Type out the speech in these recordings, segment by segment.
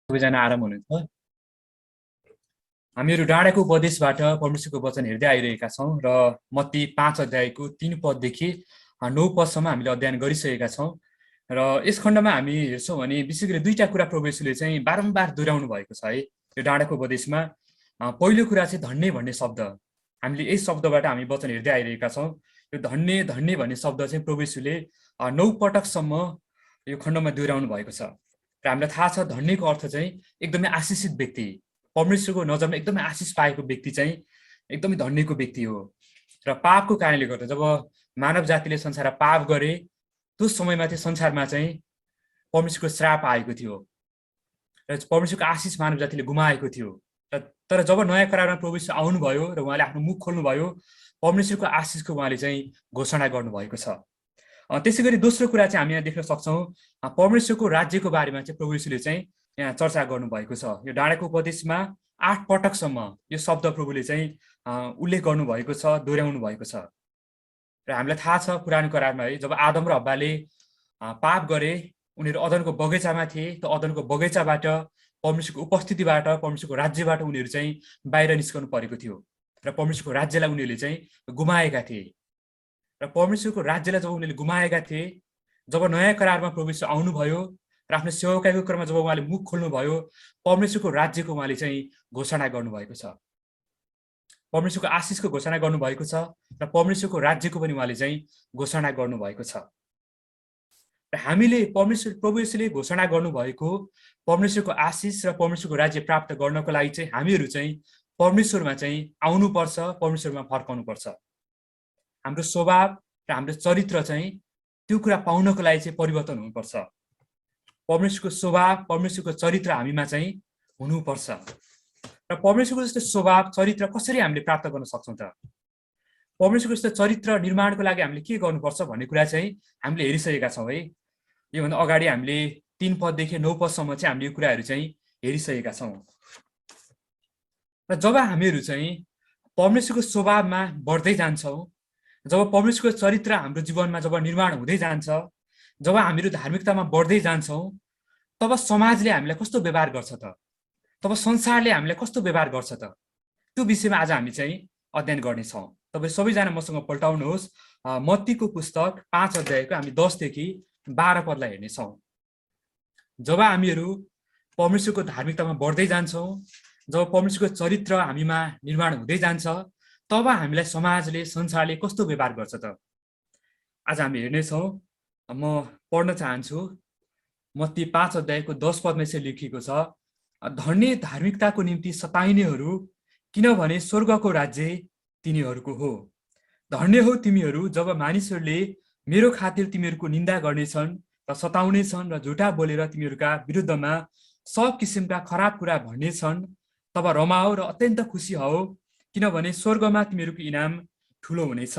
सबैजना आराम हुनुहुन्छ। हामीहरू डाँडाको उपदेशबाट परमेश्वरको वचन हेर्दै आइरहेका छौँ र मत्ती 5 अध्यायको 3 पददेखि 9 पदसम्म हामीले अध्ययन गरिसकेका छौँ। र यस खण्डमा हामी हेर्छौँ भने विशेष गरी दुईटा कुरा प्रभु येशूले चाहिँ बारम्बार दोहोऱ्याउनु भएको छ है। यो डाँडाको उपदेशमा पहिलो कुरा चाहिँ धन्य भन्ने शब्द, हामीले यस शब्दबाट हामी वचन हेर्दै आइरहेका छौँ। यो धन्य धन्य भन्ने शब्द चाहिँ प्रभु येशूले 9 पटकसम्म यो खण्डमा दोहोऱ्याउनु भएको छ। र हामीलाई थाहा छ धन्यको अर्थ चाहिँ एकदमै आशिषित व्यक्ति, परमेश्वरको नजरमा एकदमै आशिष पाएको व्यक्ति चाहिँ एकदमै धन्यको व्यक्ति हो। र पापको कारणले गर्दा जब मानव जातिले संसारमा पाप गरे त्यो समयमा चाहिँ संसारमा चाहिँ परमेश्वरको श्राप आएको थियो र परमेश्वरको आशिष मानव जातिले गुमाएको थियो। तर जब नयाँ करारमा प्रभु येशू आउनुभयो र उहाँले आफ्नो मुख खोल्नुभयो, परमेश्वरको आशिषको उहाँले चाहिँ घोषणा गर्नुभएको छ। त्यसै गरी दोस्रो कुरा चाहिँ हामी यहाँ देख्न सक्छौँ, परमेश्वरको राज्यको बारेमा चाहिँ प्रभु येशूले चाहिँ यहाँ चर्चा गर्नुभएको छ। यो डाँडाको उपदेशमा 8 पटकसम्म यो शब्द प्रभुले चाहिँ उल्लेख गर्नुभएको छ, दोहोऱ्याउनु भएको छ। र हामीलाई थाहा छ पुरानो करारमा है, जब आदम र हव्वाले पाप गरे, उनीहरू अदनको बगैँचामा थिए। त्यो अदनको बगैँचाबाट परमेश्वरको उपस्थितिबाट, परमेश्वरको राज्यबाट उनीहरू चाहिँ बाहिर निस्कनु परेको थियो र परमेश्वरको राज्यलाई उनीहरूले चाहिँ गुमाएका थिए। र परमेश्वरको राज्यलाई जब उनीहरूले गुमाएका थिए, जब नयाँ करारमा प्रभु येशू आउनुभयो र आफ्नो सेवकाईको क्रममा जब उहाँले मुख खोल्नुभयो, परमेश्वरको राज्यको उहाँले चाहिँ घोषणा गर्नुभएको छ, परमेश्वरको आशिषको घोषणा गर्नुभएको छ र परमेश्वरको राज्यको पनि उहाँले चाहिँ घोषणा गर्नुभएको छ। र हामीले प्रभु येशूले घोषणा गर्नुभएको परमेश्वरको आशिष र परमेश्वरको राज्य प्राप्त गर्नको लागि चाहिँ हामीहरू चाहिँ परमेश्वरमा चाहिँ आउनुपर्छ, परमेश्वरमा फर्काउनुपर्छ। हाम्रो स्वभाव र हाम्रो चरित्र चाहिँ त्यो कुरा पाउनको लागि चाहिँ परिवर्तन हुनुपर्छ। परमेश्वरको स्वभाव, परमेश्वरको चरित्र हामीमा चाहिँ हुनुपर्छ। र परमेश्वरको जस्तो स्वभाव, चरित्र कसरी हामीले प्राप्त गर्न सक्छौँ त? परमेश्वरको जस्तो चरित्र निर्माणको लागि हामीले के गर्नुपर्छ भन्ने कुरा चाहिँ हामीले हेरिसकेका छौँ है। योभन्दा अगाडि हामीले 3 पददेखि 9 पदसम्म चाहिँ हामीले यो कुराहरू चाहिँ हेरिसकेका छौँ। र जब हामीहरू चाहिँ परमेश्वरको स्वभावमा बढ्दै जान्छौँ, जब परमेश्वरको चरित्र हाम्रो जीवनमा जब निर्माण हुँदै जान्छ, जब हामीहरू धार्मिकतामा बढ्दै जान्छौँ, तब समाजले हामीलाई कस्तो व्यवहार गर्छ त? तब संसारले हामीलाई कस्तो व्यवहार गर्छ त? त्यो विषयमा आज हामी चाहिँ अध्ययन गर्नेछौँ। तपाईँ सबैजना मसँग पल्टाउनुहोस् मत्तीको पुस्तक 5 अध्यायको हामी 10 देखि 12 पदलाई हेर्नेछौँ। जब हामीहरू परमेश्वरको धार्मिकतामा बढ्दै जान्छौँ, जब परमेश्वरको चरित्र हामीमा निर्माण हुँदै जान्छ, तब हामीलाई समाजले, संसारले कस्तो व्यवहार गर्छ त? आज हामी हेर्नेछौँ। म पढ्न चाहन्छु। मत्ती 5 अध्यायको 10 पदमा चाहिँ लेखिएको छ, धन्य धार्मिकताको निम्ति सताइनेहरू, किनभने स्वर्गको राज्य तिनीहरूको हो। धन्य हो तिमीहरू जब मानिसहरूले मेरो खातिर तिमीहरूको निन्दा गर्नेछन् र सताउनेछन् र झुटा बोलेर तिमीहरूका विरुद्धमा सब किसिमका खराब कुरा भन्नेछन्। तब रमाओ र अत्यन्त खुसी हौ, किनभने स्वर्गमा तिमीहरूको इनाम ठुलो हुनेछ।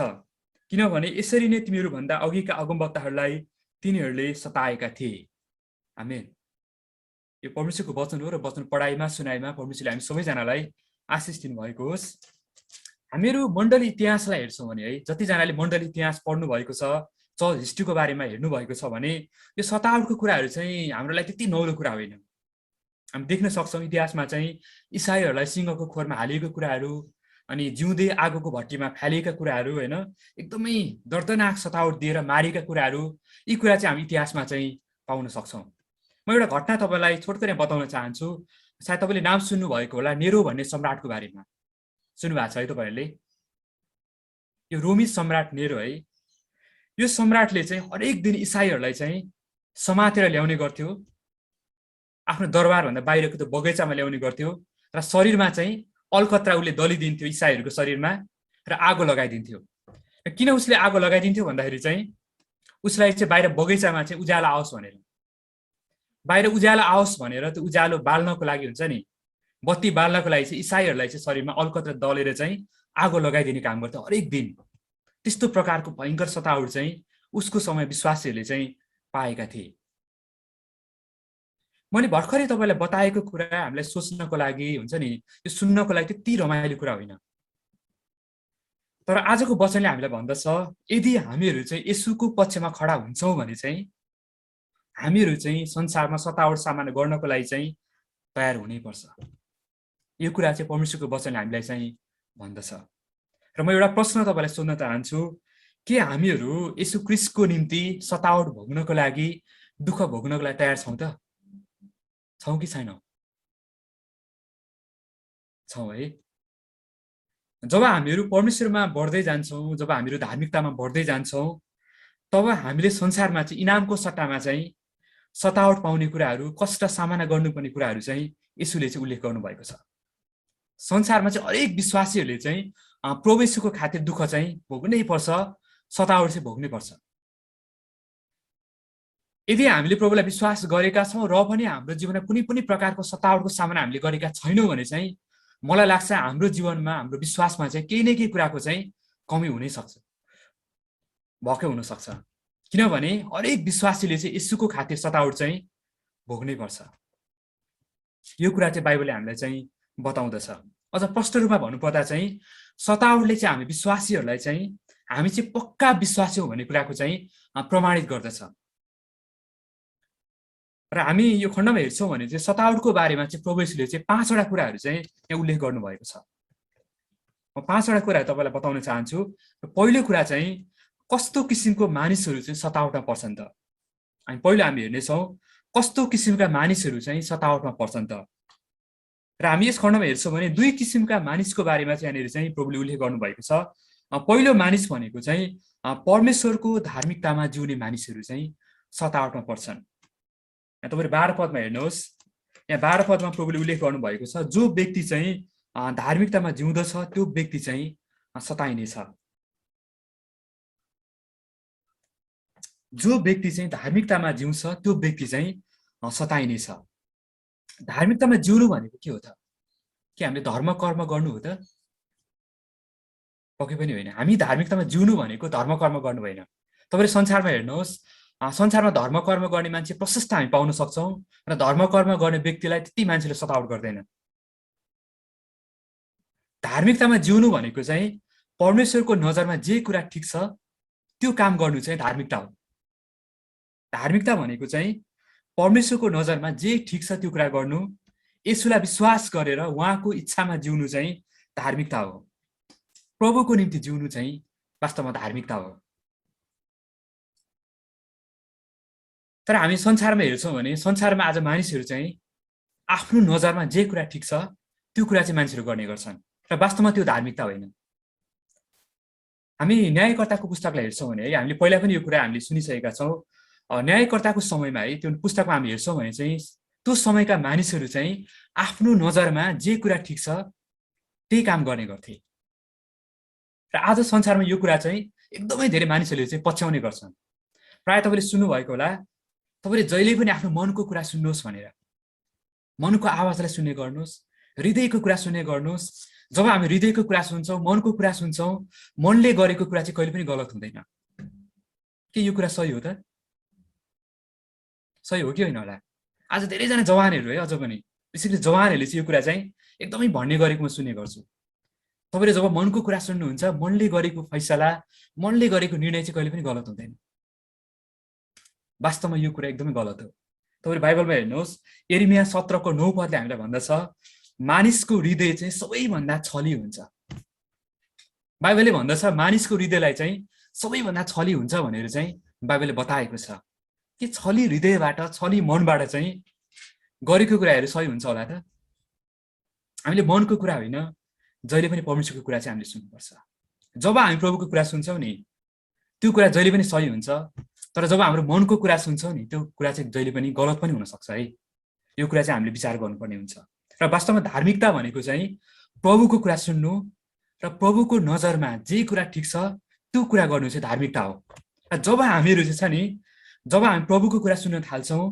किनभने यसरी नै तिमीहरूभन्दा अघिका अगमवक्ताहरूलाई तिनीहरूले सताएका थिए। आमेन। यो परमेश्वरको वचन हो र वचन पढाइमा, सुनाइमा परमेश्वरले हामी सबैजनालाई आशिष दिनुभएको होस्। हामीहरू मण्डली इतिहासलाई हेर्छौँ भने है, जतिजनाले मण्डली इतिहास पढ्नु भएको छ, चर्च हिस्ट्रीको बारेमा हेर्नु भएको छ भने यो सतावटको कुराहरू चाहिँ हाम्रो लागि त्यति नौलो कुरा होइन। हामी देख्न सक्छौँ इतिहासमा चाहिँ इसाईहरूलाई सिंहको खोरमा हालिएको कुराहरू, अनि जिउँदै आगोको भट्टीमा फालिएका कुराहरू, होइन, एकदमै दर्दनाक सतावट दिएर मारिएका कुराहरू, यी कुरा चाहिँ हामी इतिहासमा चाहिँ पाउन सक्छौँ। म एउटा घटना तपाईँलाई छोटकरी बताउन चाहन्छु। सायद तपाईँले नाम सुन्नुभएको होला, नेरो भन्ने सम्राटको बारेमा सुन्नुभएको छ है तपाईँहरूले? यो रोमी सम्राट नेरो है। यो सम्राटले चाहिँ हरेक दिन इसाईहरूलाई चाहिँ समातेर ल्याउने गर्थ्यो, आफ्नो दरबारभन्दा बाहिरको त्यो बगैँचामा ल्याउने गर्थ्यो र शरीरमा चाहिँ अलकत्रा उसले दलिदिन्थ्यो इसाईहरूको शरीरमा र आगो लगाइदिन्थ्यो। र किन उसले आगो लगाइदिन्थ्यो भन्दाखेरि चाहिँ उसलाई चाहिँ बाहिर बगैँचामा चाहिँ उज्यालो आओस् भनेर, बाहिर उज्यालो आओस् भनेर त्यो उज्यालो बाल्नको लागि हुन्छ नि, बत्ती बाल्नको लागि चाहिँ इसाईहरूलाई चाहिँ शरीरमा अलकत्रा दलेर चाहिँ आगो लगाइदिने काम गर्थ्यो हरेक दिन। त्यस्तो प्रकारको भयङ्कर सतावट चाहिँ उसको समय विश्वासीहरूले चाहिँ पाएका थिए। मैले भर्खरै तपाईँलाई बताएको कुरा हामीलाई सोच्नको लागि हुन्छ नि, यो सुन्नको लागि त्यति रमाइलो कुरा होइन। तर आजको वचनले हामीलाई भन्दछ, यदि हामीहरू चाहिँ येशूको पक्षमा खडा हुन्छौँ भने चाहिँ हामीहरू चाहिँ संसारमा सतावट सामना गर्नको लागि चाहिँ तयार हुनैपर्छ। यो कुरा चाहिँ परमेश्वरको वचनले हामीलाई चाहिँ भन्दछ। र म एउटा प्रश्न तपाईलाई सोध्न चाहन्छु, के हामीहरू येशू ख्रीष्टको निम्ति सतावट भोग्नको लागि, दुःख भोग्नको लागि तयार छौँ त? छौँ कि छैनौँ? छौँ है। जब हामीहरू परमेश्वरमा बढ्दै जान्छौँ, जब हामीहरू धार्मिकतामा बढ्दै जान्छौँ, तब हामीले संसारमा चाहिँ इनामको सट्टामा चाहिँ सतावट पाउने कुराहरू, कष्ट सामना गर्नुपर्ने कुराहरू चाहिँ येशूले चाहिँ उल्लेख गर्नुभएको छ। संसारमा चाहिँ हरेक विश्वासीहरूले चाहिँ प्रभु येशूको खातिर दुःख चाहिँ भोग्नै पर्छ, सतावट चाहिँ भोग्नै पर्छ। यदि हामीले प्रभुलाई विश्वास गरेका छौँ र पनि हाम्रो जीवनमा कुनै पनि प्रकारको सतावटको सामना हामीले गरेका छैनौँ भने चाहिँ मलाई लाग्छ हाम्रो जीवनमा, हाम्रो विश्वासमा चाहिँ केही न केही कुराको चाहिँ कमी हुनै सक्छ, भएकै हुनसक्छ। किनभने हरेक विश्वासीले चाहिँ येशूको खातिर सतावट चाहिँ भोग्नै पर्छ। यो कुरा चाहिँ बाइबलले हामीलाई चाहिँ बताउँदछ। अझ प्रष्ट रूपमा भन्नुपर्दा चाहिँ सतावटले चाहिँ हामी विश्वासीहरूलाई चाहिँ हामी चाहिँ पक्का विश्वासी हौँ भन्ने कुराको चाहिँ प्रमाणित गर्दछ। र हामी यो खण्डमा हेर्छौँ भने चाहिँ सतावटको बारेमा चाहिँ प्रभु येशूले चाहिँ 5वटा कुराहरू चाहिँ यहाँ उल्लेख गर्नुभएको छ। म 5वटा कुराहरू तपाईँलाई बताउन चाहन्छु। पहिलो कुरा चाहिँ कस्तो किसिमको मानिसहरू चाहिँ सतावटमा पर्छन् त? पहिलो हामी हेर्नेछौँ कस्तो किसिमका मानिसहरू चाहिँ सतावटमा पर्छन् त। र हामी यस खण्डमा हेर्छौँ भने 2 किसिमका मानिसको बारेमा चाहिँ यहाँनिर चाहिँ प्रभुले उल्लेख गर्नुभएको छ। पहिलो मानिस भनेको चाहिँ परमेश्वरको धार्मिकतामा जिउने मानिसहरू चाहिँ सतावटमा पर्छन्। यहाँ तपाईहरु 12 पदमा हेर्नुहोस्, यहाँ 12 पदमा प्रभुले उल्लेख गर्नुभएको छ, जो व्यक्ति चाहिँ धार्मिकतामा जिउँदछ त्यो व्यक्ति चाहिँ सताइनेछ। जो व्यक्ति चाहिँ धार्मिकतामा जिउँछ त्यो व्यक्ति चाहिँ सताइनेछ। धार्मिकतामा जिउनु भनेको के हो त? के हामीले धर्म कर्म गर्नु हो त? पक्कै पनि होइन। हामी धार्मिकतामा जिउनु भनेको धर्म कर्म गर्नु होइन। तपाईले संसारमा हेर्नुहोस्, संसारमा धर्म कर्म गर्ने मान्छे प्रशस्त हामी पाउन सक्छौं र धर्म कर्म गर्ने व्यक्तिलाई त्यति मान्छेले सतावट गर्दैन। धार्मिकतामा जिउनु भनेको चाहिँ परमेश्वरको नजरमा जे कुरा ठिक छ त्यो काम गर्नु चाहिँ धार्मिकता हो। धार्मिकता भनेको चाहिँ परमेश्वरको नजरमा जे ठिक छ त्यो कुरा गर्नु, येशूलाई विश्वास गरेर उहाँको इच्छामा जिउनु चाहिँ धार्मिकता हो। प्रभुको निम्ति जिउनु चाहिँ वास्तवमा धार्मिकता हो। तर हामी संसारमा हेर्छौं भने संसारमा आज मानिसहरू चाहिँ आफ्नो नजरमा जे कुरा ठिक छ त्यो कुरा चाहिँ मान्छेहरू गर्ने गर्छन् र वास्तवमा त्यो धार्मिकता होइन। हामी न्यायकर्ताको पुस्तकलाई हेर्छौं भने है, हामीले पहिला पनि यो कुरा हामीले सुनिसकेका छौं। न्यायकर्ताको समयमा है, त्यो पुस्तकमा हामी हेर्छौं भने चाहिँ त्यो समयका मानिसहरू चाहिँ आफ्नो नजरमा जे कुरा ठिक छ त्यही काम गर्ने गर्थे। र आज संसारमा यो कुरा चाहिँ एकदमै धेरै मानिसहरूले चाहिँ पछ्याउने गर्छन्। प्राय तपाईले सुन्नु भएको होला, तपाईले जहिले पनि आफ्नो मनको कुरा सुन्नुहोस् भनेर। मनको आवाजलाई सुन्ने गर्नुहोस्, हृदयको कुरा सुन्ने गर्नुहोस्। जब हामी हृदयको कुरा सुन्छौं, मनको कुरा सुन्छौं, मनले गरेको कुरा चाहिँ कहिले पनि गलत हुँदैन। के यो कुरा सही हो त? सही हो कि होइन होला? आज धेरैजना जवानहरू है, अझ पनि विशेष गरी जवानहरूले चाहिँ यो कुरा चाहिँ एकदमै भन्ने गरेको म सुन्ने गर्छु। तपाईले जब मनको कुरा सुन्नुहुन्छ, मनले गरेको फैसला, मनले गरेको निर्णय चाहिँ कहिले पनि गलत हुँदैन। वास्तवमा यो कुरा एकदमै गलत हो। तपाईले बाइबलमा हेर्नुहोस्, यिर्मया 17:9 पदले हामीलाई भन्दछ, मानिसको हृदय चाहिँ सबैभन्दा छली हुन्छ। बाइबलले भन्दछ मानिसको हृदयलाई चाहिँ सबैभन्दा छली हुन्छ भनेर चाहिँ बाइबलले बताएको छ। के छली हृदयबाट, छली मनबाट चाहिँ गरेको कुराहरू सही हुन्छ होला त? हामीले मनको कुरा होइन, जहिले पनि परमेश्वरको कुरा चाहिँ हामीले सुन्नुपर्छ। जब हामी प्रभुको कुरा सुन्छौं नि, त्यो कुरा जहिले पनि सही हुन्छ। तर जब हाम्रो मनको कुरा सुन्छौं नि, त्यो कुरा चाहिँ जहिले पनि गलत पनि हुन सक्छ है। यो कुरा चाहिँ हामीले विचार गर्नुपर्ने हुन्छ। र वास्तवमा धार्मिकता भनेको चाहिँ प्रभुको कुरा सुन्नु र प्रभुको नजरमा जे कुरा ठिक छ त्यो कुरा गर्नु चाहिँ धार्मिकता हो। र जब हामीहरू चाहिँ छ नि, जब हामी प्रभुको कुरा सुन्न थाल्छौं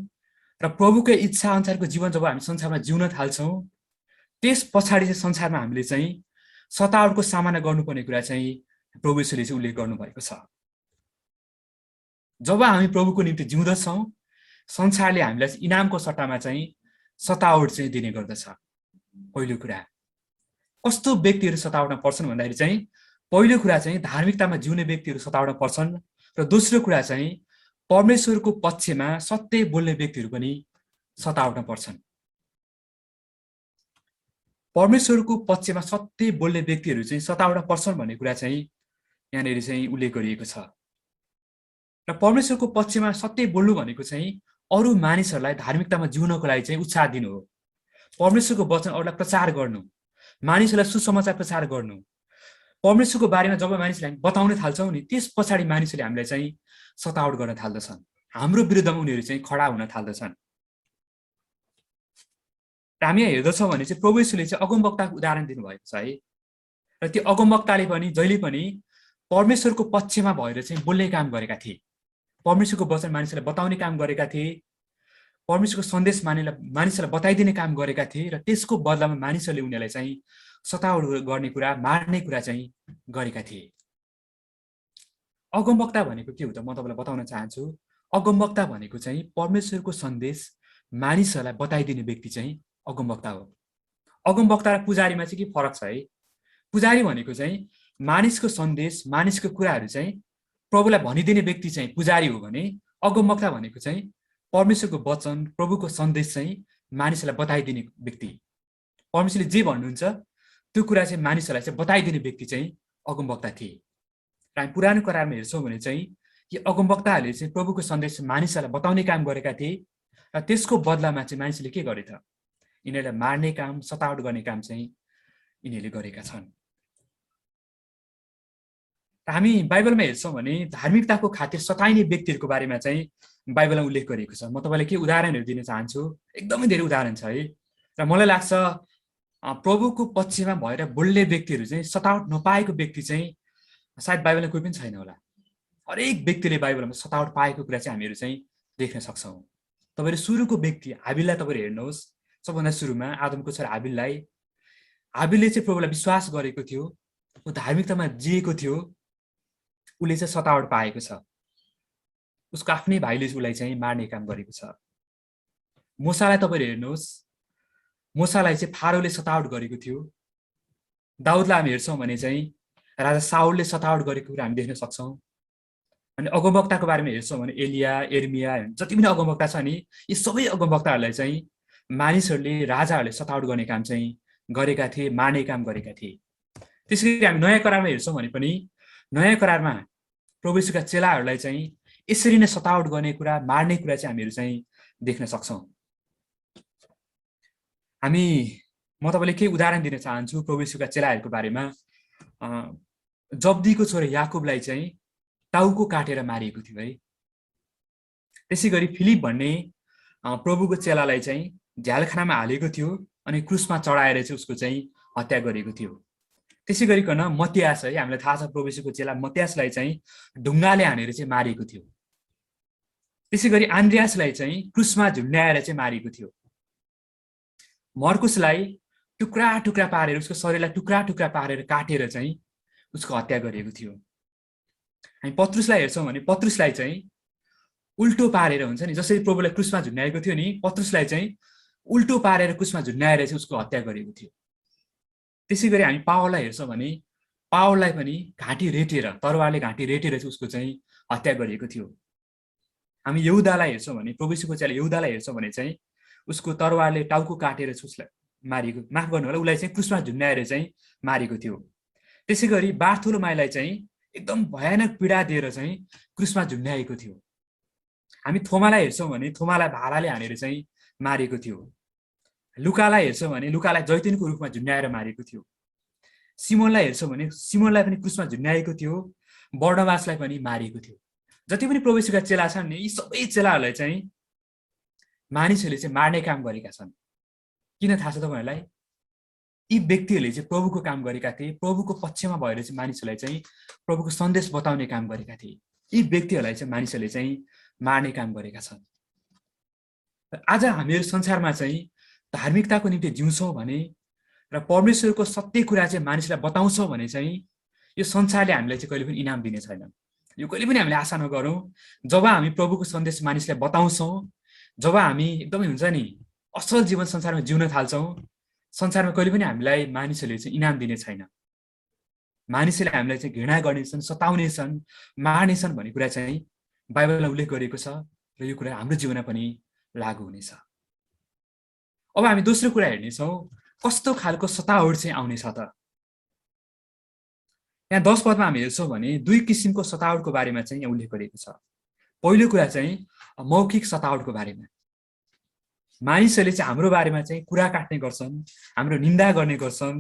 र प्रभुकै इच्छा अनुसारको जीवन जब हामी संसारमा जिउन थाल्छौं, त्यस पछाडि चाहिँ संसारमा हामीले चाहिँ सतावटको सामना गर्नुपर्ने कुरा चाहिँ प्रभु येशूले चाहिँ उल्लेख गर्नुभएको छ। जब हामी प्रभुको निम्ति जिउँदछौं, संसारले हामीलाई इनामको सट्टामा चाहिँ सतावट चाहिँ दिने गर्दछ। पहिलो कुरा, कस्तो व्यक्तिहरू सतावटमा पर्छन् भन्दाखेरि चाहिँ पहिलो कुरा चाहिँ धार्मिकतामा जिउने व्यक्तिहरू सतावटमा पर्छन् र दोस्रो कुरा चाहिँ परमेश्वरको पक्षमा सत्य बोल्ने व्यक्तिहरू पनि सतावटमा पर्छन्। परमेश्वरको पक्षमा सत्य बोल्ने व्यक्तिहरू चाहिँ 7वटा पर्छन् भन्ने कुरा चाहिँ यहाँनिर चाहिँ उल्लेख गरिएको छ। र परमेश्वरको पक्षमा सत्य बोल्नु भनेको चाहिँ अरू मानिसहरूलाई धार्मिकतामा जिउनको लागि चाहिँ उत्साह दिनु हो। परमेश्वरको वचन अरूलाई प्रचार गर्नु, मानिसहरूलाई सुसमाचार प्रचार गर्नु। परमेश्वरको बारेमा जब मानिसलाई बताउन थाल्छौँ नि, त्यस पछाडि मानिसहरूले हामीलाई चाहिँ सतावट गर्न थाल्दछन्, हाम्रो विरुद्धमा उनीहरू चाहिँ खडा हुन थाल्दछन्। र हामी यहाँ हेर्दछौँ भने चाहिँ प्रभु येशूले चाहिँ अगमवक्ताको उदाहरण दिनुभएको छ है। र त्यो अगमवक्ताले पनि जहिले पनि परमेश्वरको पक्षमा भएर चाहिँ बोल्ने काम गरेका थिए, परमेश्वरको वचन मानिसहरूलाई बताउने काम गरेका थिए, परमेश्वरको सन्देश मानिसहरूलाई बताइदिने काम गरेका थिए। र त्यसको बदलामा मानिसहरूले उनीहरूलाई चाहिँ सतावट गर्ने कुरा, मार्ने कुरा चाहिँ गरेका थिए। अगमवक्ता भनेको के हो त म तपाईँलाई बताउन चाहन्छु। अगमवक्ता भनेको चाहिँ परमेश्वरको सन्देश मानिसहरूलाई बताइदिने व्यक्ति चाहिँ अगमवक्ता हो। अगमवक्ता र पुजारीमा चाहिँ के फरक छ है? पुजारी भनेको चाहिँ मानिसको सन्देश, मानिसको कुराहरू चाहिँ प्रभुलाई भनिदिने व्यक्ति चाहिँ पुजारी हो भने अगमवक्ता भनेको चाहिँ परमेश्वरको वचन, प्रभुको सन्देश चाहिँ मानिसहरूलाई बताइदिने व्यक्ति। परमेश्वरले जे भन्नुहुन्छ त्यो कुरा चाहिँ मानिसहरूलाई चाहिँ बताइदिने व्यक्ति चाहिँ अगमवक्ता थिए। र हामी पुरानो करारमा हेर्छौँ भने चाहिँ यी अगमवक्ताहरूले चाहिँ प्रभुको सन्देश मानिसहरूलाई बताउने काम गरेका थिए। र त्यसको बदलामा चाहिँ मानिसले के गरे त? यिनीहरूलाई मार्ने काम, सतावट गर्ने काम चाहिँ यिनीहरूले गरेका छन्। हामी बाइबलमा हेर्छौँ भने धार्मिकताको खातिर सताइने व्यक्तिहरूको बारेमा चाहिँ बाइबलमा उल्लेख गरिएको छ। म तपाईँलाई के उदाहरणहरू दिन चाहन्छु। एकदमै धेरै उदाहरण छ है। र मलाई लाग्छ प्रभुको पक्षमा भएर बोल्ने व्यक्तिहरू चाहिँ सतावट नपाएको व्यक्ति चाहिँ सायद बाइबलमा कोही पनि छैन होला। हरेक व्यक्तिले बाइबलमा सतावट पाएको कुरा चाहिँ हामीहरू चाहिँ देख्न सक्छौँ। तपाईँहरू सुरुको व्यक्ति हाबिललाई तपाईँहरू हेर्नुहोस्। सबभन्दा सुरुमा आदमको छोरा हाबिलले चाहिँ प्रभुलाई विश्वास गरेको थियो, ऊ धार्मिकतामा जिएको थियो, उसले चाहिँ सतावट पाएको छ। उसको आफ्नै भाइले उसलाई चाहिँ मार्ने काम गरेको छ। मूसालाई तपाईँहरू हेर्नुहोस्, मूसालाई चाहिँ फारोले सतावट गरेको थियो। दाउदलाई हामी हेर्छौँ भने चाहिँ राजा साउलले सतावट गरेको कुरा हामी देख्न सक्छौँ। अनि अगमवक्ताको बारेमा हेर्छौँ भने एलिया, एर्मिया, जति पनि अगमवक्ता छ नि, यी सबै अगमवक्ताहरूलाई चाहिँ मानिसहरूले, राजाहरूले सतावट गर्ने काम चाहिँ गरेका थिए, मार्ने काम गरेका थिए। त्यसैगरी हामी नयाँ करारमा हेर्छौँ भने पनि नयाँ करारमा प्रभु येशूका चेलाहरूलाई चाहिँ यसरी नै सतावट गर्ने कुरा, मार्ने कुरा चाहिँ हामीहरू चाहिँ देख्न सक्छौँ। म तपाईँले केही उदाहरण दिन चाहन्छु प्रभु येशूका चेलाहरूको बारेमा। जब्दीको छोरा याकुबलाई चाहिँ टाउको काटेर मारिएको थियो है। त्यसै गरी फिलिप भन्ने प्रभुको चेलालाई चाहिँ झ्यालखानामा हालेको थियो अनि क्रुसमा चढाएर चाहिँ उसको चाहिँ हत्या गरेको थियो। त्यसै गरिकन मत्तियास है, हामीलाई थाहा छ प्रभु येशूको चेला मत्तियासलाई चाहिँ ढुङ्गाले हानेर चाहिँ मारिएको थियो। त्यसै गरी आन्द्रियासलाई चाहिँ क्रुसमा झुन्ड्याएर चाहिँ मारिएको थियो। मर्कुसलाई टुक्रा टुक्रा पारेर, उसको शरीरलाई टुक्रा टुक्रा पारेर काटेर चाहिँ उसको हत्या गरिएको थियो। हामी पत्रुसलाई हेर्छौँ भने पत्रुसलाई चाहिँ उल्टो पारेर, हुन्छ नि जसरी प्रभुलाई क्रुसमा झुन्ड्याएको थियो नि, पत्रुसलाई चाहिँ उल्टो पारेर क्रुसमा झुन्ड्याएर चाहिँ उसको हत्या गरेको थियो। त्यसै गरी हामी पावललाई हेर्छौँ भने पावललाई पनि घाँटी रेटेर, तरवारले घाँटी रेटेर चाहिँ उसको चाहिँ हत्या गरिएको थियो। हामी यहुदालाई हेर्छौँ भने, प्रभु येशूको चेला यहुदालाई हेर्छौँ भने चाहिँ उसको तरवारले टाउको काटेर उसलाई मारेको, माफ गर्नु होला, उसलाई चाहिँ क्रुसमा झुन्ड्याएर चाहिँ मारेको थियो। त्यसै गरी बार्थोलोमाईलाई चाहिँ एकदम भयानक पीडा दिएर चाहिँ क्रुसमा झुन्ड्याएको थियो। हामी थोमालाई हेर्छौँ भने थोमालाई भालाले हानेर चाहिँ मारेको थियो। लुकालाई हेर्छौँ भने लुकालाई जैतुनको रुखमा झुन्ड्याएर मारेको थियो। सिमोनलाई हेर्छौँ भने सिमोनलाई पनि क्रुसमा झुन्ड्याएको थियो। बर्नबासलाई पनि मारेको थियो। जति पनि प्रभु येशूका चेला छन् नि, यी सबै चेलाहरूलाई चाहिँ मानिसहरूले चाहिँ मार्ने काम गरेका छन्। किन थाहा छ तपाईँहरूलाई? यी व्यक्तिहरूले चाहिँ प्रभुको काम गरेका थिए, प्रभुको पक्षमा भएर चाहिँ मानिसहरूलाई चाहिँ प्रभुको सन्देश बताउने काम गरेका थिए। यी व्यक्तिहरूलाई चाहिँ मानिसहरूले चाहिँ मार्ने काम गरेका छन्। आज हामीहरू संसारमा चाहिँ धार्मिकताको निम्ति जिउँछौँ भने र परमेश्वरको सत्य कुरा चाहिँ मानिसलाई बताउँछौँ भने चाहिँ यो संसारले हामीलाई चाहिँ कहिले पनि इनाम दिने छैन। यो कहिले पनि हामीले आशा नगरौँ। जब हामी प्रभुको सन्देश मानिसलाई बताउँछौँ, जब हामी एकदमै हुन्छ नि असल जीवन संसारमा जिउन थाल्छौँ, संसारमा कहिले पनि हामीलाई मानिसहरूले चाहिँ इनाम दिने छैन। मानिसहरूले हामीलाई चाहिँ घृणा गर्नेछन्, सताउनेछन्, मार्नेछन् भन्ने कुरा चाहिँ बाइबलमा उल्लेख गरिएको छ र यो कुरा हाम्रो जीवनमा पनि लागू हुनेछ। अब हामी दोस्रो कुरा हेर्नेछौँ, कस्तो खालको सतावट चाहिँ आउनेछ त? यहाँ 10 पदमा हामी हेर्छौँ भने दुई किसिमको सतावटको बारेमा चाहिँ यहाँ उल्लेख गरिएको छ। पहिलो कुरा चाहिँ मौखिक सतावटको बारेमा। मानिसहरूले चाहिँ हाम्रो बारेमा चाहिँ कुरा काट्ने गर्छन्, हाम्रो निन्दा गर्ने गर्छन्,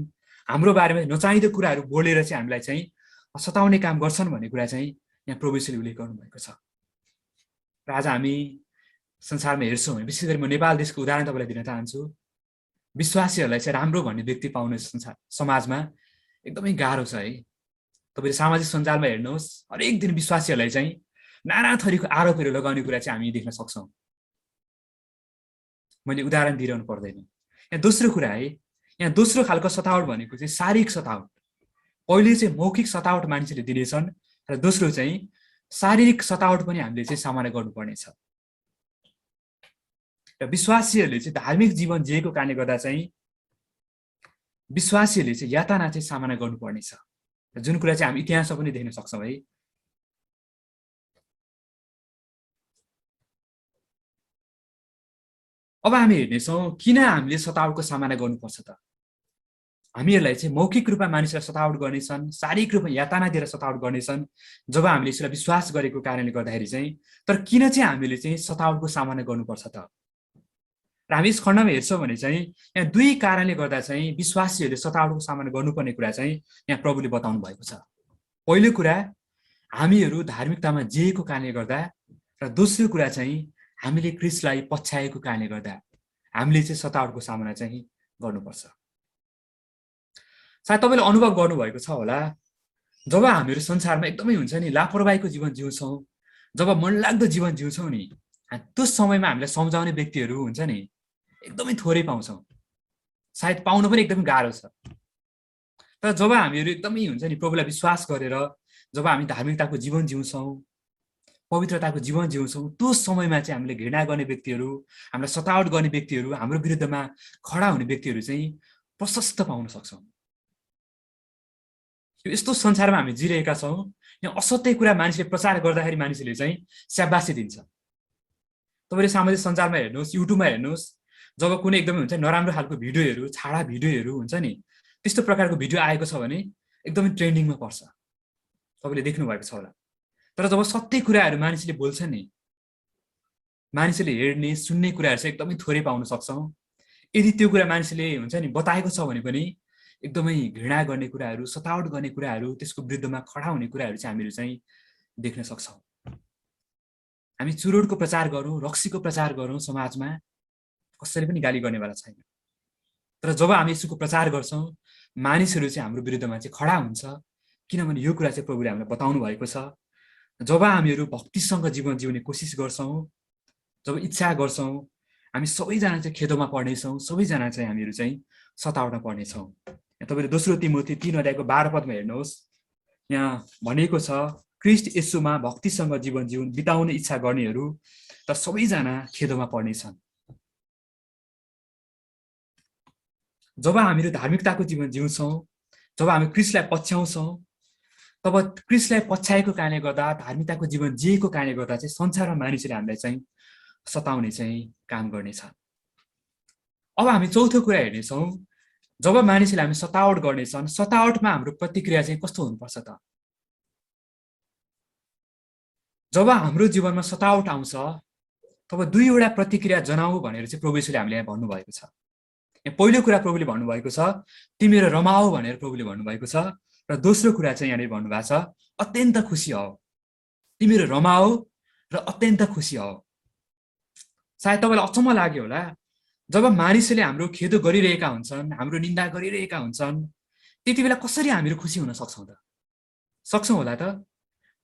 हाम्रो बारेमा नचाहिँदो कुराहरू बोलेर चाहिँ हामीलाई चाहिँ सताउने काम गर्छन् भन्ने कुरा चाहिँ यहाँ प्रभु येशूले उल्लेख गर्नुभएको छ। र आज हामी संसारमा हेर्छौँ भने विशेष गरी म नेपाल देशको उदाहरण तपाईँलाई दिन चाहन्छु। विश्वासीहरूलाई चाहिँ राम्रो भन्ने व्यक्ति पाउने समाजमा एकदमै गाह्रो छ है। तपाईँले सामाजिक सञ्जालमा हेर्नुहोस्, हरेक दिन विश्वासीहरूलाई चाहिँ नाना थरीको आरोपहरू लगाउने कुरा चाहिँ हामी देख्न सक्छौँ। मैले उदाहरण दिइरहनु पर्दैन। यहाँ दोस्रो कुरा है, यहाँ दोस्रो खालको सतावट भनेको चाहिँ शारीरिक सतावट। पहिले चाहिँ मौखिक सतावट मानिसहरूले दिनेछन् र दोस्रो चाहिँ शारीरिक सतावट पनि हामीले चाहिँ सामना गर्नुपर्नेछ। र विश्वासीहरूले चाहिँ धार्मिक जीवन जिएको कारणले गर्दा चाहिँ विश्वासीहरूले चाहिँ यातना चाहिँ सामना गर्नुपर्नेछ, जुन कुरा चाहिँ हामी इतिहासमा पनि देख्न सक्छौँ है। अब हामी हेर्नेछौँ किन हामीले सतावटको सामना गर्नुपर्छ त? हामीहरूलाई चाहिँ मौखिक रूपमा मानिसलाई सतावट गर्नेछन्, शारीरिक रूपमा यातना दिएर सतावट गर्नेछन् जब हामीले यसलाई विश्वास गरेको कारणले गर्दाखेरि चाहिँ। तर किन चाहिँ हामीले चाहिँ सतावटको सामना गर्नुपर्छ त? र हामी यस खण्डमा हेर्छौँ भने चाहिँ यहाँ दुई कारणले गर्दा चाहिँ विश्वासीहरूले सतावटको सामना गर्नुपर्ने कुरा चाहिँ यहाँ प्रभुले बताउनु भएको छ। पहिलो कुरा हामीहरू धार्मिकतामा जिएको कारणले गर्दा, र दोस्रो कुरा चाहिँ हामीले क्रिस्टलाई पछ्याएको कारणले गर्दा हामीले चाहिँ सतावटको सामना चाहिँ गर्नुपर्छ। सायद तपाईँले अनुभव गर्नुभएको छ होला, जब हामीहरू संसारमा एकदमै हुन्छ नि लापरवाहीको जीवन जिउँछौँ, जब मनलाग्दो जीवन जिउँछौँ नि, त्यो समयमा हामीलाई सम्झाउने व्यक्तिहरू हुन्छ नि एकदमै थोरै पाउँछौँ, सायद पाउनु पनि एकदमै गाह्रो छ। तर जब हामीहरू एकदमै हुन्छ नि प्रभुलाई विश्वास गरेर जब हामी धार्मिकताको जीवन जिउँछौँ, पवित्रताको जीवन जिउँछौँ, त्यो समयमा चाहिँ हामीले घृणा गर्ने व्यक्तिहरू, हामीलाई सतावट गर्ने व्यक्तिहरू, हाम्रो विरुद्धमा खडा हुने व्यक्तिहरू चाहिँ प्रशस्त पाउन सक्छौँ। यस्तो संसारमा हामी जिरहेका छौँ, यहाँ असत्य कुरा मानिसले प्रचार गर्दाखेरि मानिसले चाहिँ स्याबासी दिन्छ। तपाईँले सामाजिक सञ्जालमा हेर्नुहोस्, युट्युबमा हेर्नुहोस्, जब कुनै एकदमै हुन्छ नराम्रो खालको भिडियोहरू, छाडा भिडियोहरू हुन्छ नि, त्यस्तो प्रकारको भिडियो आएको छ भने एकदमै ट्रेन्डिङमा पर्छ। तपाईँले देख्नुभएको छ होला। तर जब सत्य कुराहरू मानिसले बोल्छ नि, मानिसले हेर्ने सुन्ने कुराहरू चाहिँ एकदमै थोरै पाउन सक्छौँ। यदि त्यो कुरा मानिसले हुन्छ नि बताएको छ भने पनि एकदमै घृणा गर्ने कुराहरू, सतावट गर्ने कुराहरू, त्यसको विरुद्धमा खडा हुने कुराहरू चाहिँ हामीहरू चाहिँ देख्न सक्छौँ। हामी चुरोटको प्रचार गरौँ, रक्सीको प्रचार गरौँ, समाजमा कसैले पनि गाली गर्नेवाला छैन। तर जब हामी यसको प्रचार गर्छौँ, मानिसहरू चाहिँ हाम्रो विरुद्धमा चाहिँ खडा हुन्छ, किनभने यो कुरा चाहिँ प्रभुले हामीलाई बताउनु भएको छ। जब हामीहरू भक्तिसँग जीवन जिउने कोसिस गर्छौँ, जब इच्छा गर्छौँ, हामी सबैजना चाहिँ खेदोमा पर्नेछौँ, सबैजना चाहिँ हामीहरू चाहिँ सतावटमा पर्नेछौँ। तपाईँले दोस्रो तिमोथी 3:12 हेर्नुहोस्, यहाँ भनेको छ क्रिस्ट येशूमा भक्तिसँग जीवन बिताउने इच्छा गर्नेहरू त सबैजना खेदोमा पर्नेछन्। जब हामीहरू धार्मिकताको जीवन जिउँछौँ, जब हामी क्रिस्टलाई पछ्याउँछौँ, तब क्रिस्टलाई पछ्याएको कारणले गर्दा, धार्मिकताको जीवन जिएको कारणले गर्दा चाहिँ संसारमा मानिसले हामीलाई चाहिँ सताउने चाहिँ काम गर्नेछ। अब हामी चौथो कुरा हेर्नेछौँ, जब मानिसले हामी सतावट गर्नेछन्, सतावटमा हाम्रो प्रतिक्रिया चाहिँ कस्तो हुनुपर्छ त? जब हाम्रो जीवनमा सतावट आउँछ तब दुईवटा प्रतिक्रिया जनाऊ भनेर चाहिँ प्रभु येशूले हामीले यहाँ भन्नुभएको छ। पहिलो कुरा प्रभुले भन्नुभएको छ तिमीहरू रमाऊ भनेर प्रभुले भन्नुभएको छ, र दोस्रो कुरा चाहिँ यहाँनिर भन्नुभएको छ अत्यन्त खुसी हौ, तिमीहरू रमाऊ र अत्यन्त खुसी हौ। सायद तपाईँलाई अचम्म लाग्यो होला, जब मानिसले हाम्रो खेदो गरिरहेका हुन्छन्, हाम्रो निन्दा गरिरहेका हुन्छन्, त्यति बेला कसरी हामीहरू खुसी हुन सक्छौँ त? सक्छौँ होला त?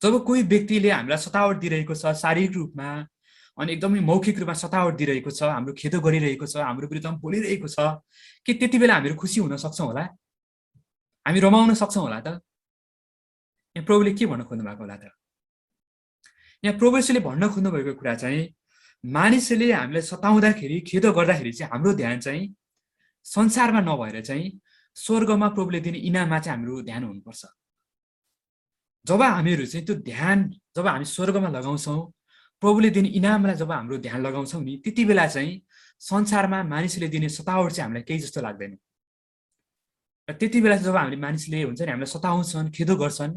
जब कोही व्यक्तिले हामीलाई सतावट दिइरहेको छ शारीरिक रूपमा, अनि एकदमै मौखिक रूपमा सतावट दिइरहेको छ, हाम्रो खेदो गरिरहेको छ, हाम्रो विरुद्धमा बोलिरहेको छ, के त्यति बेला हामीहरू खुसी हुन सक्छौँ होला? हामी रमाउन सक्छौँ होला त? यहाँ प्रभुले के भन्न खोज्नु भएको होला त? यहाँ प्रभु येशूले भन्न खोज्नु भएको कुरा चाहिँ मानिसले हामीलाई सताउँदाखेरि, खेदो गर्दाखेरि चाहिँ हाम्रो ध्यान चाहिँ संसारमा नभएर चाहिँ स्वर्गमा प्रभुले दिने इनाममा चाहिँ हाम्रो ध्यान हुनुपर्छ। जब हामीहरू चाहिँ त्यो ध्यान जब हामी स्वर्गमा लगाउँछौँ, प्रभुले दिने इनामलाई जब हाम्रो ध्यान लगाउँछौँ नि, त्यति बेला चाहिँ संसारमा मानिसले दिने सतावट चाहिँ हामीलाई केही जस्तो लाग्दैन। र त्यति बेला जब हामीले मानिसले हुन्छ नि हामीलाई सताउँछन् खेदो गर्छन्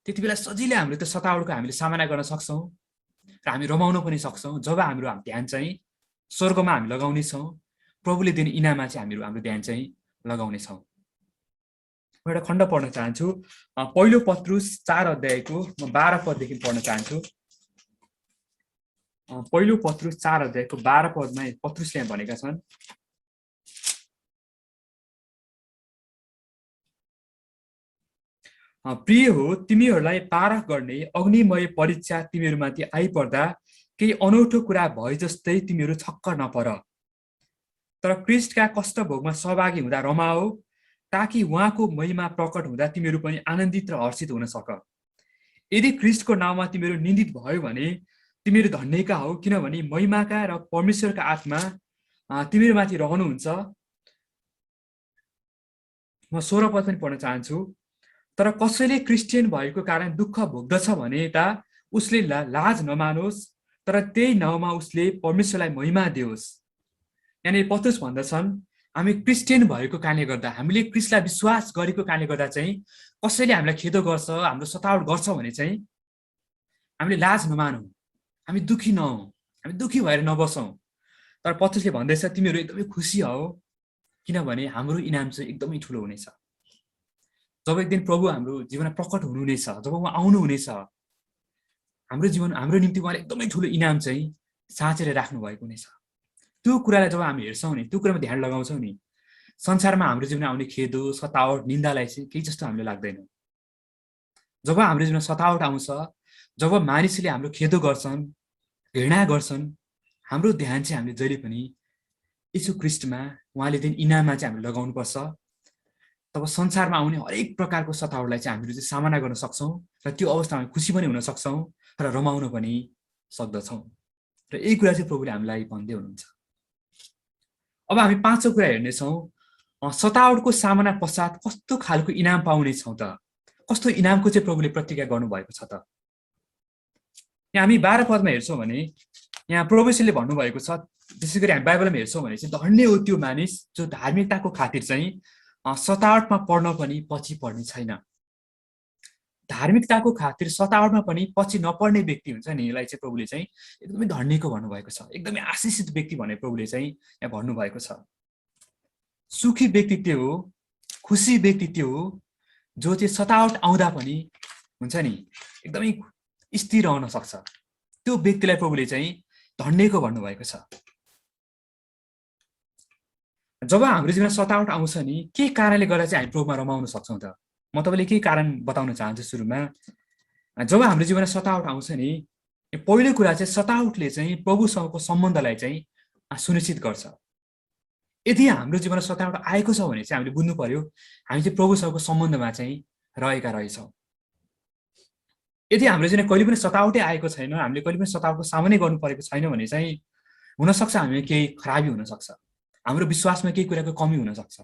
त्यति बेला सजिलै हामीले त्यो सतावटको हामीले सामना गर्न सक्छौँ र हामी रमाउन पनि सक्छौँ जब हाम्रो ध्यान चाहिँ स्वर्गमा हामी लगाउनेछौँ प्रभुले दिने इनाममा चाहिँ हामीहरू हाम्रो ध्यान चाहिँ लगाउनेछौँ। म एउटा खण्ड पढ्न चाहन्छु पहिलो पत्रुस 4 अध्यायको म 12 पददेखि पढ्न चाहन्छु। पहिलो पत्रुस 4 अध्यायको 12 पदमा पत्रुसले भनेका छन्, प्रिय हो तिमीहरूलाई पारख गर्ने अग्निमय परीक्षा तिमीहरूमाथि आइपर्दा केही अनौठो कुरा भए जस्तै तिमीहरू छक्क नपर, तर क्रिस्टका कष्ट भोगमा सहभागी हुँदा रमाओ, ताकि उहाँको महिमा प्रकट हुँदा तिमीहरू पनि आनन्दित र हर्षित हुन सक। यदि क्रिस्टको नाउँमा तिमीहरू निन्दित भयो भने तिमीहरू धन्यका हो, किनभने महिमाका र परमेश्वरका आत्मा तिमीहरूमाथि रहनुहुन्छ। म 16 पद पनि पढ्न चाहन्छु। तर कसैले क्रिस्चियन भएको कारण दुःख भोग्दछ भने त उसले लाज नमानोस्, तर त्यही नाउँमा उसले परमेश्वरलाई महिमा दियोस्। यानी पत्रुस भन्दछन् हामी क्रिस्चियन भएको कारणले गर्दा, हामीले क्रिस्टलाई विश्वास गरेको कारणले गर्दा चाहिँ कसैले हामीलाई खेदो गर्छ, हाम्रो सतावट गर्छ भने चाहिँ हामीले लाज नमानौँ, हामी दुखी नहौँ, हामी दुखी भएर नबसौँ। तर पत्रुसले भन्दैछ तिमीहरू एकदमै खुसी हौ, किनभने हाम्रो इनाम चाहिँ एकदमै ठुलो हुनेछ। जब एक दिन प्रभु हाम्रो जीवनमा प्रकट हुनुहुनेछ, जब उहाँ आउनुहुनेछ, हाम्रो जीवन हाम्रो निम्ति उहाँले एकदमै ठुलो इनाम चाहिँ साँचेर राख्नु भएको हुनेछ। त्यो कुरालाई जब हामी हेर्छौँ नि, त्यो कुरामा ध्यान लगाउँछौँ नि, संसारमा हाम्रो जीवनमा आउने खेदो सतावट निन्दालाई चाहिँ केही जस्तो हामीले लाग्दैन। जब हाम्रो जीवनमा सतावट आउँछ, जब मानिसले हाम्रो खेदो गर्छन्, घृणा गर्छन्, हाम्रो ध्यान चाहिँ हामीले जहिले पनि यीशु ख्रीष्टमा उहाँले दिन इनाममा चाहिँ हामीले लगाउनुपर्छ। तब संसारमा आउने हरेक प्रकारको सतावटलाई चाहिँ हामीले चाहिँ सामना गर्न सक्छौँ र त्यो अवस्थामा खुसी पनि हुन सक्छौँ र रमाउन पनि सक्दछौँ। र यही कुरा चाहिँ प्रभुले हामीलाई भन्दै हुनुहुन्छ। अब हामी पाँचौँ कुरा हेर्नेछौँ, सतावटको सामना पश्चात कस्तो खालको इनाम पाउनेछौँ त, कस्तो इनामको चाहिँ प्रभुले प्रतिज्ञा गर्नुभएको छ त। यहाँ हामी 12 पदमा हेर्छौँ भने यहाँ प्रभुले भन्नुभएको छ, विशेष गरी हामी बाइबलमा हेर्छौँ भने चाहिँ धन्य हो त्यो मानिस जो धार्मिकताको खातिर चाहिँ सतावटमा पर्न पनि पछि पर्ने छैन। धार्मिकताको खातिर सतावटमा पनि पछि नपर्ने व्यक्ति हुन्छ नि, यसलाई चाहिँ प्रभुले चाहिँ एकदमै धन्यको भन्नुभएको छ, एकदमै आशिषित व्यक्ति भनेर प्रभुले चाहिँ यहाँ भन्नुभएको छ। सुखी व्यक्ति त्यो हो, खुसी व्यक्ति त्यो हो जो चाहिँ सतावट आउँदा पनि हुन्छ नि एकदमै स्थिर रहन सक्छ। त्यो व्यक्तिलाई प्रभुले चाहिँ धन्यको भन्नुभएको छ। जब हाम्रो जीवनमा सतावट आउँछ नि, के कारणले गर्दा चाहिँ हामी प्रभुमा रमाउन सक्छौँ त? म तपाईँले केही कारण बताउन चाहन्छु सुरुमा। जब हाम्रो जीवनमा सतावट आउँछ नि, पहिलो कुरा चाहिँ सतावटले चाहिँ प्रभुसँगको सम्बन्धलाई चाहिँ सुनिश्चित गर्छ। यदि हाम्रो जीवनमा सतावट आएको छ भने चाहिँ हामीले बुझ्नु पर्यो हामी चाहिँ प्रभुसँगको सम्बन्धमा चाहिँ रहेका रहेछौँ। यदि हाम्रो जीवनमा कहिले पनि सतावटै आएको छैन, हामीले कहिले पनि सतावटको सामना गर्नु परेको छैन भने चाहिँ हुनसक्छ हामी केही खराबी हुनसक्छ, हाम्रो विश्वासमा केही कुराको कमी हुनसक्छ।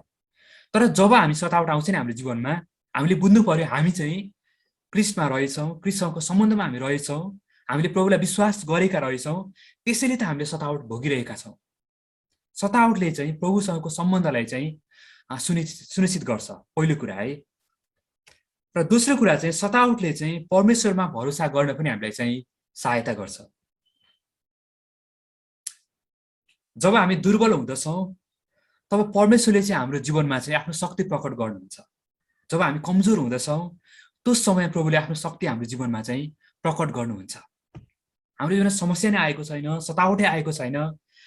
तर जब हामी सतावट आउँछ नि हाम्रो जीवनमा, हामीले बुझ्नु पर्यो हामी चाहिँ क्रिस्टमा रहेछौँ, क्रिस्टसँगको सम्बन्धमा हामी रहेछौँ, हामीले प्रभुलाई विश्वास गरेका रहेछौँ, त्यसैले त हामीले सतावट भोगिरहेका छौँ। सतावटले चाहिँ प्रभुसँगको सम्बन्धलाई चाहिँ सुनिश्चित गर्छ, पहिलो कुरा है। र दोस्रो कुरा चाहिँ सतावटले चाहिँ परमेश्वरमा भरोसा गर्न पनि हामीलाई चाहिँ सहायता गर्छ। जब हामी दुर्बल हुँदछौँ तब परमेश्वरले चाहिँ हाम्रो जीवनमा चाहिँ आफ्नो शक्ति प्रकट गर्नुहुन्छ। जब हामी कमजोर हुँदछौँ त्यो समय प्रभुले आफ्नो शक्ति हाम्रो जीवनमा चाहिँ प्रकट गर्नुहुन्छ। हाम्रो जीवनमा समस्या नै आएको छैन, सतावटै आएको छैन,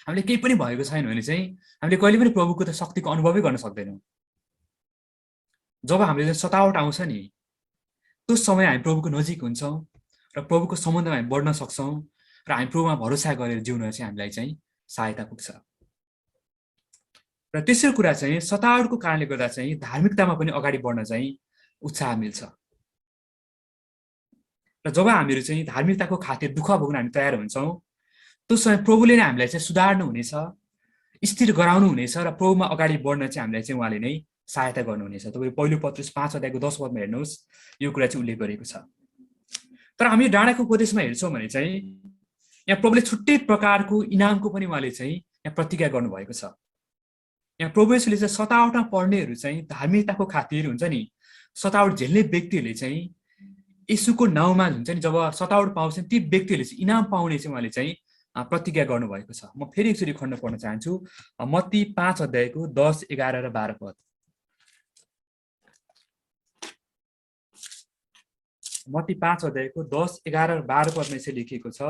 हामीले केही पनि भएको छैन भने चाहिँ हामीले कहिले पनि प्रभुको त शक्तिको अनुभवै गर्न सक्दैनौँ। जब हामीले सतावट आउँछ नि, त्यो समय हामी प्रभुको नजिक हुन्छौँ र प्रभुको सम्बन्धमा हामी बढ्न सक्छौँ र हामी प्रभुमा भरोसा गरेर जिउन चाहिँ हामीलाई चाहिँ सहायता पुग्छ। र तेस्रो कुरा चाहिँ सतावटको कारणले गर्दा चाहिँ धार्मिकतामा पनि अगाडि बढ्न चाहिँ उत्साह मिल्छ। र जब हामीहरू चाहिँ धार्मिकताको खातिर दुःख भोग्न हामी तयार हुन्छौँ, त्यो समय प्रभुले नै हामीलाई चाहिँ सुधार्नु हुनेछ, स्थिर गराउनु हुनेछ र प्रभुमा अगाडि बढ्न चाहिँ हामीलाई चाहिँ उहाँले नै सहायता गर्नुहुनेछ। तपाईँले पहिलो पत्रुस 5 अध्यायको 10 पदमा हेर्नुहोस्, यो कुरा चाहिँ उल्लेख गरेको छ। तर हामी डाँडाको उपदेशमा हेर्छौँ भने चाहिँ यहाँ प्रभुले छुट्टै प्रकारको इनामको पनि उहाँले चाहिँ यहाँ प्रतिज्ञा गर्नुभएको छ। यहाँ प्रभु येशूले चाहिँ सतावटमा पर्नेहरू चाहिँ धार्मिकताको खातिर हुन्छ नि, सतावट झेल्ने व्यक्तिहरूले चाहिँ येशूको नाउँमा हुन्छ नि, जब सतावट पाउँछन् ती व्यक्तिहरूले चाहिँ इनाम पाउने चाहिँ उहाँले चाहिँ प्रतिज्ञा गर्नुभएको छ। म फेरि एकचोटि खण्ड पढ्न चाहन्छु, मत्ती 5 अध्यायको 10, 11 र 12 पद। मत्ती 5 अध्यायको 10, 11 र 12 पदमा चाहिँ लेखिएको छ,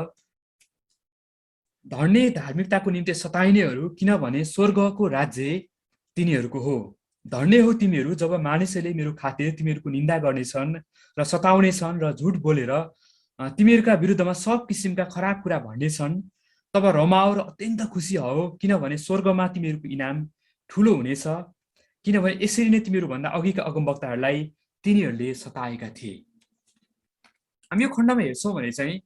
धन्य धार्मिकताको निम्ति सताइनेहरू, किनभने स्वर्गको राज्य तिनीहरूको हो। धन्य हो तिमीहरू जब मानिसहरूले मेरो खातिर तिमीहरूको निन्दा गर्नेछन् र सताउनेछन् र झुट बोलेर तिमीहरूका विरुद्धमा सब किसिमका खराब कुरा भन्नेछन्, तब रमाओ र अत्यन्त खुसी हो, किनभने स्वर्गमा तिमीहरूको इनाम ठुलो हुनेछ, किनभने यसरी नै तिमीहरूभन्दा अघिका अगमवक्ताहरूलाई तिनीहरूले सताएका थिए। हामी यो खण्डमा हेर्छौँ भने चाहिँ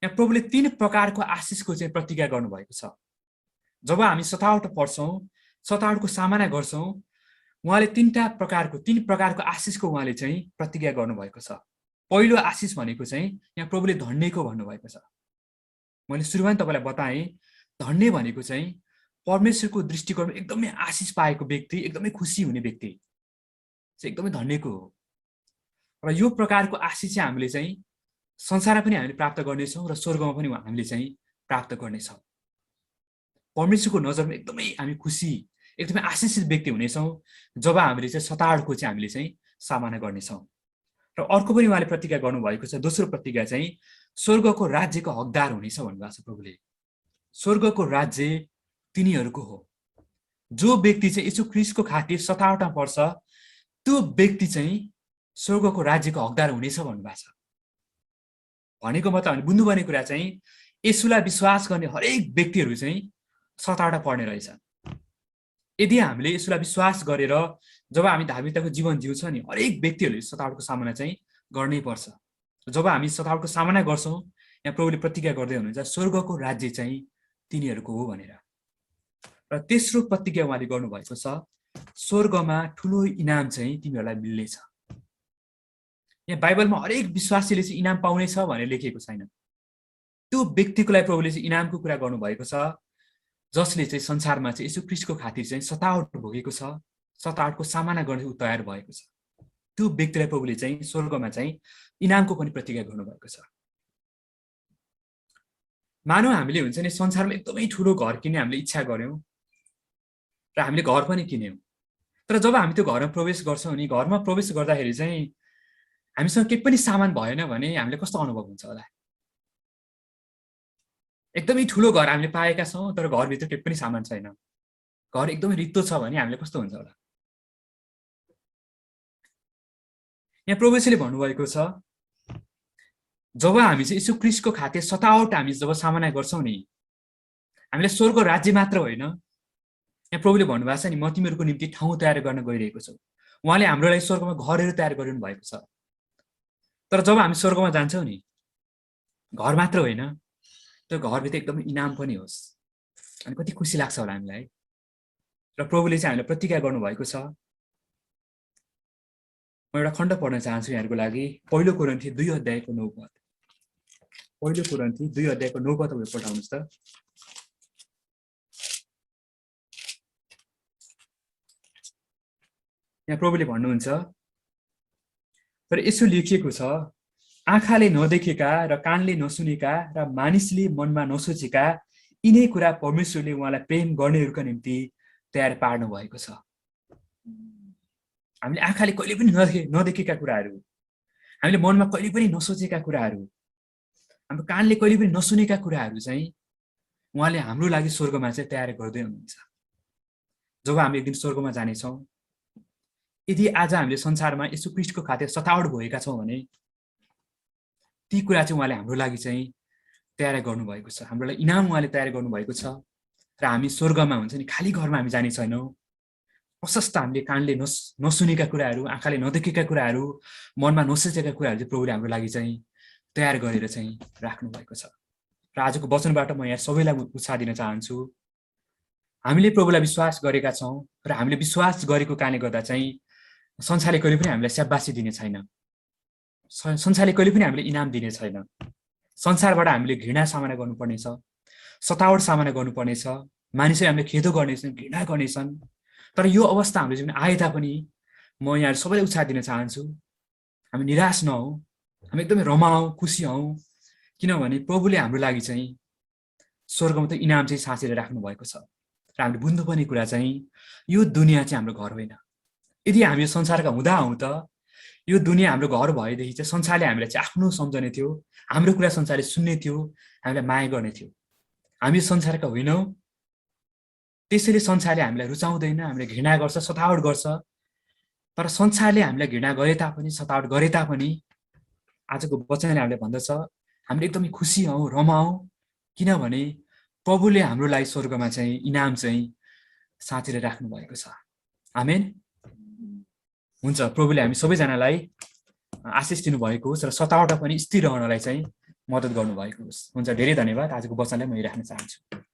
यहाँ प्रभुले 3 प्रकारको आशिषको चाहिँ प्रतिज्ञा गर्नुभएको छ। जब हामी सतावट पर्छौँ, सतावटको सामना गर्छौँ, उहाँले 3 प्रकारको आशिषको उहाँले चाहिँ प्रतिज्ञा गर्नुभएको छ। पहिलो आशिष भनेको चाहिँ यहाँ प्रभुले धन्यको भन्नुभएको छ। मैले सुरुमा नै तपाईँलाई बताएँ, धन्य भनेको चाहिँ परमेश्वरको दृष्टिकोणमा एकदमै आशिष पाएको व्यक्ति, एकदमै खुसी हुने व्यक्ति चाहिँ एकदमै धन्यको हो। र यो प्रकारको आशिष चाहिँ हामीले चाहिँ संसारमा पनि हामीले प्राप्त गर्नेछौँ र स्वर्गमा पनि हामीले चाहिँ प्राप्त गर्नेछौँ। परमेश्वरको नजरमा एकदमै हामी खुसी, एकदमै आशिषित व्यक्ति हुनेछौँ जब हामीले चाहिँ सतावटको चाहिँ हामीले चाहिँ सामना गर्नेछौँ। र अर्को पनि उहाँले प्रतिज्ञा गर्नुभएको छ, दोस्रो प्रतिज्ञा चाहिँ स्वर्गको राज्यको हकदार हुनेछ भन्नुभएको छ प्रभुले। स्वर्गको राज्य तिनीहरूको हो। जो व्यक्ति चाहिँ यीशु ख्रीष्टको खातिर सतावटमा पर्छ, त्यो व्यक्ति चाहिँ स्वर्गको राज्यको हकदार हुनेछ भन्नुभएको छ। भनेको मतलब हामीले बुझ्नुपर्ने कुरा चाहिँ येशूलाई विश्वास गर्ने हरेक व्यक्तिहरू चाहिँ सतावट पर्ने रहेछ। यदि हामीले येशूलाई विश्वास गरेर जब हामी धार्मिकताको जीवन जिउँछौँ नि, हरेक व्यक्तिहरूले सतावटको सामना चाहिँ गर्नै पर्छ। जब हामी सतावटको सामना गर्छौँ, यहाँ प्रभुले प्रतिज्ञा गर्दै हुनुहुन्छ स्वर्गको राज्य चाहिँ तिनीहरूको हो भनेर। र तेस्रो प्रतिज्ञा उहाँले गर्नुभएको छ, स्वर्गमा ठुलो इनाम चाहिँ तिमीहरूलाई मिल्नेछ। यहाँ बाइबलमा हरेक विश्वासीले चाहिँ इनाम पाउनेछ भनेर लेखिएको छैन। त्यो व्यक्तिको लागि प्रभुले चाहिँ इनामको कुरा गर्नुभएको छ जसले चाहिँ संसारमा चाहिँ यीशु ख्रीष्टको खातिर चाहिँ सतावट भोगेको छ, सतावटको सामना गर्ने तयार भएको छ। त्यो व्यक्तिलाई प्रभुले चाहिँ स्वर्गमा चाहिँ इनामको पनि प्रतिज्ञा गर्नुभएको छ। मानव हामीले हुन्छ नि संसारमा एकदमै ठुलो घर किन्ने हामीले इच्छा गर्यौँ र हामीले घर पनि किन्यौँ, तर जब हामी त्यो घरमा प्रवेश गर्छौँ नि, घरमा प्रवेश गर्दाखेरि चाहिँ हामीसँग केही पनि सामान भएन भने हामीले कस्तो अनुभव हुन्छ होला? एकदमै ठुलो घर हामीले पाएका छौँ तर घरभित्र केही पनि सामान छैन, घर एकदमै रित्तो छ भने हामीले कस्तो हुन्छ होला? यहाँ प्रभु येशूले भन्नुभएको छ, जब हामी चाहिँ यीशु ख्रीष्टको खातिर सतावट हामी जब सामना गर्छौँ नि, हामीले स्वर्ग राज्य मात्र होइन, यहाँ प्रभुले भन्नुभएको छ नि, म तिमीहरूको निम्ति ठाउँ तयार गर्न गइरहेको छु। उहाँले हाम्रो लागि स्वर्गमा घरहरू तयार गरिनु भएको छ। तर जब हामी स्वर्गमा जान्छौँ नि, घर मात्र होइन, त्यो घरभित्र एकदमै इनाम पनि होस्, अनि कति खुसी लाग्छ होला हामीलाई। र प्रभुले चाहिँ हामीलाई प्रतिज्ञा गर्नुभएको छ। म एउटा खण्ड पढ्न चाहन्छु यहाँहरूको लागि, पहिलो कोरिन्थी 2 अध्यायको 9 पद। पहिलो कोरिन्थी 2 अध्यायको 9 पद पठाउनुहोस् त। यहाँ प्रभुले भन्नुहुन्छ, तर यसो लेखिएको छ, आँखाले नदेखेका र कानले नसुनेका र मानिसले मनमा नसोचेका यिनै कुरा परमेश्वरले उहाँलाई प्रेम गर्नेहरूका निम्ति तयार पार्नु भएको छ। हामीले आँखाले कहिले पनि नदेखेका कुराहरू, हामीले मनमा कहिले पनि नसोचेका कुराहरू, हाम्रो कानले कहिले पनि नसुनेका कुराहरू चाहिँ उहाँले हाम्रो लागि स्वर्गमा चाहिँ तयार गर्दै हुनुहुन्छ। जब हामी एक दिन स्वर्गमा जानेछौँ, यदि आज हामीले संसारमा यीशु ख्रीष्टको खातिर सतावट भएका छौँ भने ती कुरा चाहिँ उहाँले हाम्रो लागि चाहिँ तयार गर्नुभएको छ, हाम्रो लागि इनाम उहाँले तयार गर्नुभएको छ। र हामी स्वर्गमा हुन्छ नि, खाली घरमा हामी जाने छैनौँ। प्रशस्त हामीले कानले नसुनेका कुराहरू, आँखाले नदेखेका कुराहरू, मनमा नसोचेका कुराहरू चाहिँ प्रभुले हाम्रो लागि चाहिँ तयार गरेर चाहिँ राख्नु भएको छ। र आजको वचनबाट म यहाँ सबैलाई उत्साह दिन चाहन्छु, हामीले प्रभुलाई विश्वास गरेका छौँ र हामीले विश्वास गरेको कारणले गर्दा चाहिँ संसारले कहिले पनि हामीलाई स्याबासी दिने छैन, संसारले कहिले पनि हामीले इनाम दिने छैन। संसारबाट हामीले घृणा सामना गर्नुपर्नेछ, सतावट सामना गर्नुपर्नेछ, मानिसले हामीले खेदो गर्नेछन्, घृणा गर्नेछन्, तर यो अवस्था हाम्रो जीवन आए तापनि म यहाँ सबैलाई उत्साह दिन चाहन्छु, हामी निराश नहौँ, हामी एकदमै रमाउँ, खुसी हौँ, किनभने प्रभुले हाम्रो लागि चाहिँ स्वर्गमा त इनाम चाहिँ साँचेर राख्नु भएको छ। र हामीले बुझ्नुपर्ने कुरा चाहिँ यो दुनियाँ चाहिँ हाम्रो घर होइन। यदि हामी यो संसारका हुँदा हौँ त यो दुनियाँ हाम्रो घर भएदेखि चाहिँ संसारले हामीलाई चाहिँ आफ्नो सम्झने थियो, हाम्रो कुरा संसारले सुन्ने थियो, हामीलाई माया गर्ने थियो। हामी संसारका होइनौँ, त्यसैले संसारले हामीलाई रुचाउँदैन, हामीलाई घृणा गर्छ, सतावट गर्छ। तर संसारले हामीलाई घृणा गरे तापनि, सतावट गरे तापनि आजको वचनले हामीलाई भन्दछ हामीले एकदमै खुसी हौँ, रमाउँ, किनभने प्रभुले हाम्रो लागि स्वर्गमा चाहिँ इनाम चाहिँ साँचेर राख्नु भएको छ। आमेन। हुन्छ, प्रभुले हामी सबैजनालाई आशिष दिनुभएको होस् र सतावट पनि स्थिर रहनलाई चाहिँ मद्दत गर्नुभएको होस्। हुन्छ, धेरै धन्यवाद। आजको वचनलाई म राख्न चाहन्छु।